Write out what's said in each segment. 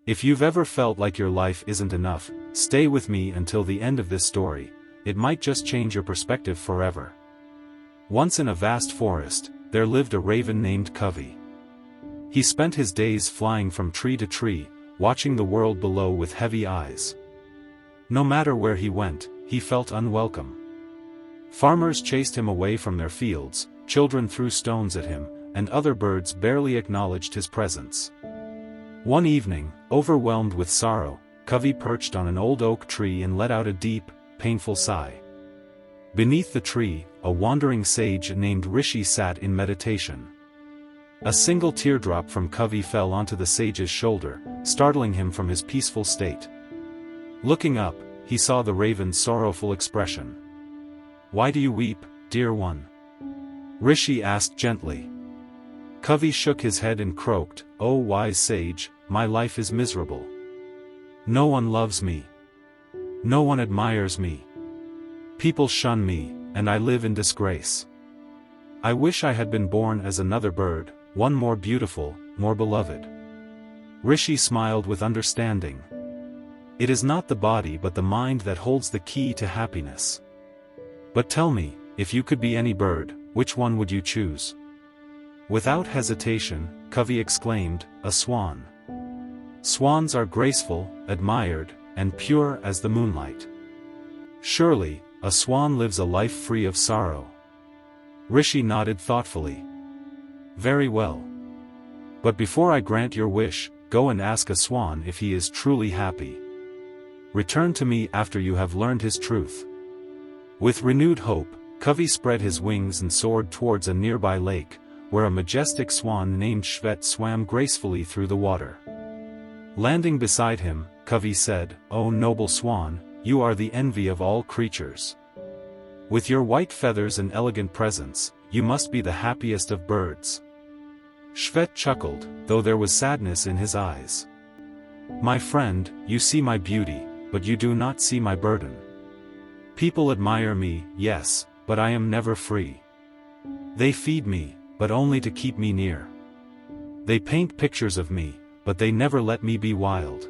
If you've ever felt like your life isn't enough, stay with me until the end of this story. It might just change your perspective forever. Once in a vast forest, there lived a raven named Covey. He spent his days flying from tree to tree, watching the world below with heavy eyes. No matter where he went, he felt unwelcome. Farmers chased him away from their fields, children threw stones at him, and other birds barely acknowledged his presence. One evening, overwhelmed with sorrow, Covey perched on an old oak tree and let out a deep, painful sigh. Beneath the tree, a wandering sage named Rishi sat in meditation. A single teardrop from Covey fell onto the sage's shoulder, startling him from his peaceful state. Looking up, he saw the raven's sorrowful expression. "Why do you weep, dear one?" Rishi asked gently. Covey shook his head and croaked, "Oh wise sage, my life is miserable. No one loves me. No one admires me. People shun me, and I live in disgrace. I wish I had been born as another bird, one more beautiful, more beloved." Rishi smiled with understanding. It is not the body but the mind that holds the key to happiness. But tell me, if you could be any bird, which one would you choose? Without hesitation, Covey exclaimed, "A swan. Swans are graceful, admired, and pure as the moonlight. Surely, a swan lives a life free of sorrow." Rishi nodded thoughtfully. "Very well. But before I grant your wish, go and ask a swan if he is truly happy. Return to me after you have learned his truth." With renewed hope, Covey spread his wings and soared towards a nearby lake, where a majestic swan named Shvet swam gracefully through the water. Landing beside him, Covey said, "O noble swan, you are the envy of all creatures. With your white feathers and elegant presence, you must be the happiest of birds." Shvet chuckled, though there was sadness in his eyes. "My friend, you see my beauty, but you do not see my burden. People admire me, yes, but I am never free. They feed me, but only to keep me near. They paint pictures of me, but they never let me be wild.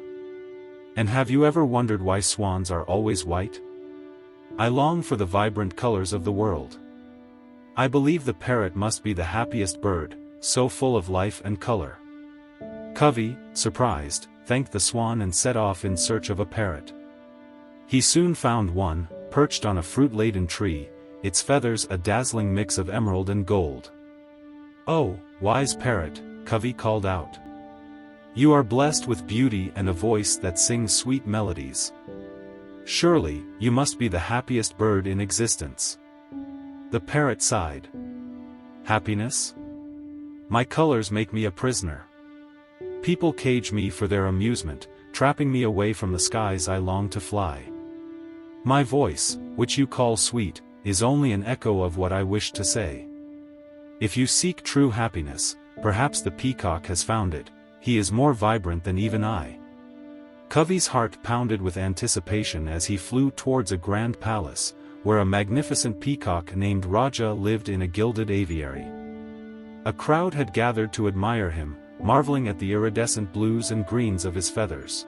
And have you ever wondered why swans are always white? I long for the vibrant colors of the world. I believe the parrot must be the happiest bird, so full of life and color." Covey, surprised, thanked the swan and set off in search of a parrot. He soon found one, perched on a fruit-laden tree, its feathers a dazzling mix of emerald and gold. "Oh, wise parrot," Covey called out. "You are blessed with beauty and a voice that sings sweet melodies. Surely, you must be the happiest bird in existence." The parrot sighed. "Happiness? My colors make me a prisoner. People cage me for their amusement, trapping me away from the skies I long to fly. My voice, which you call sweet, is only an echo of what I wish to say. If you seek true happiness, perhaps the peacock has found it. He is more vibrant than even I." Covey's heart pounded with anticipation as he flew towards a grand palace, where a magnificent peacock named Raja lived in a gilded aviary. A crowd had gathered to admire him, marveling at the iridescent blues and greens of his feathers.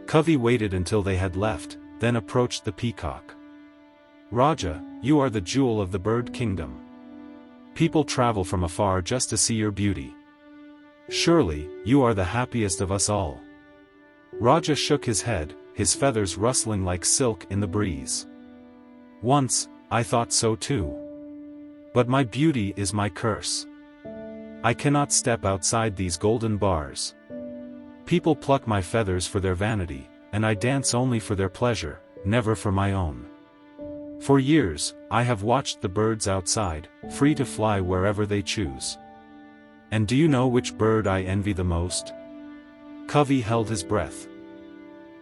Covey waited until they had left, then approached the peacock. "Raja, you are the jewel of the bird kingdom. People travel from afar just to see your beauty. Surely, you are the happiest of us all." Raja shook his head, his feathers rustling like silk in the breeze. "Once, I thought so too. But my beauty is my curse. I cannot step outside these golden bars. People pluck my feathers for their vanity, and I dance only for their pleasure, never for my own. For years, I have watched the birds outside, free to fly wherever they choose. And do you know which bird I envy the most?" Covey held his breath.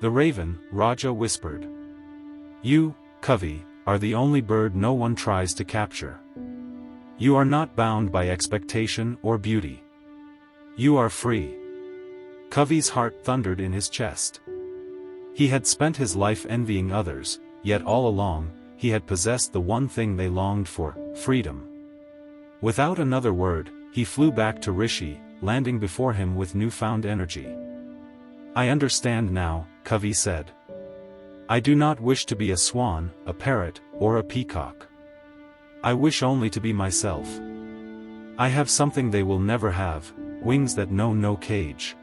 "The raven," Raja whispered. "You, Covey, are the only bird no one tries to capture. You are not bound by expectation or beauty. You are free." Covey's heart thundered in his chest. He had spent his life envying others, yet all along, he had possessed the one thing they longed for, freedom. Without another word, he flew back to Rishi, landing before him with newfound energy. I understand now, Covey said. I do not wish to be a swan, a parrot, or a peacock. I wish only to be myself. I have something they will never have, wings that know no cage.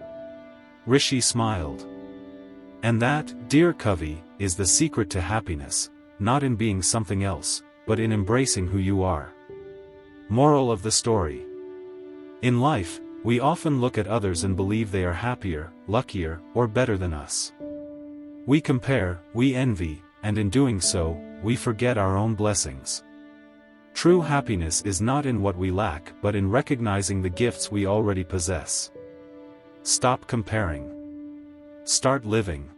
Rishi smiled. And that, dear Covey, is the secret to happiness, not in being something else, but in embracing who you are. Moral of the story. In life, we often look at others and believe they are happier, luckier, or better than us. We compare, we envy, and in doing so, we forget our own blessings. True happiness is not in what we lack but in recognizing the gifts we already possess. Stop comparing. Start living.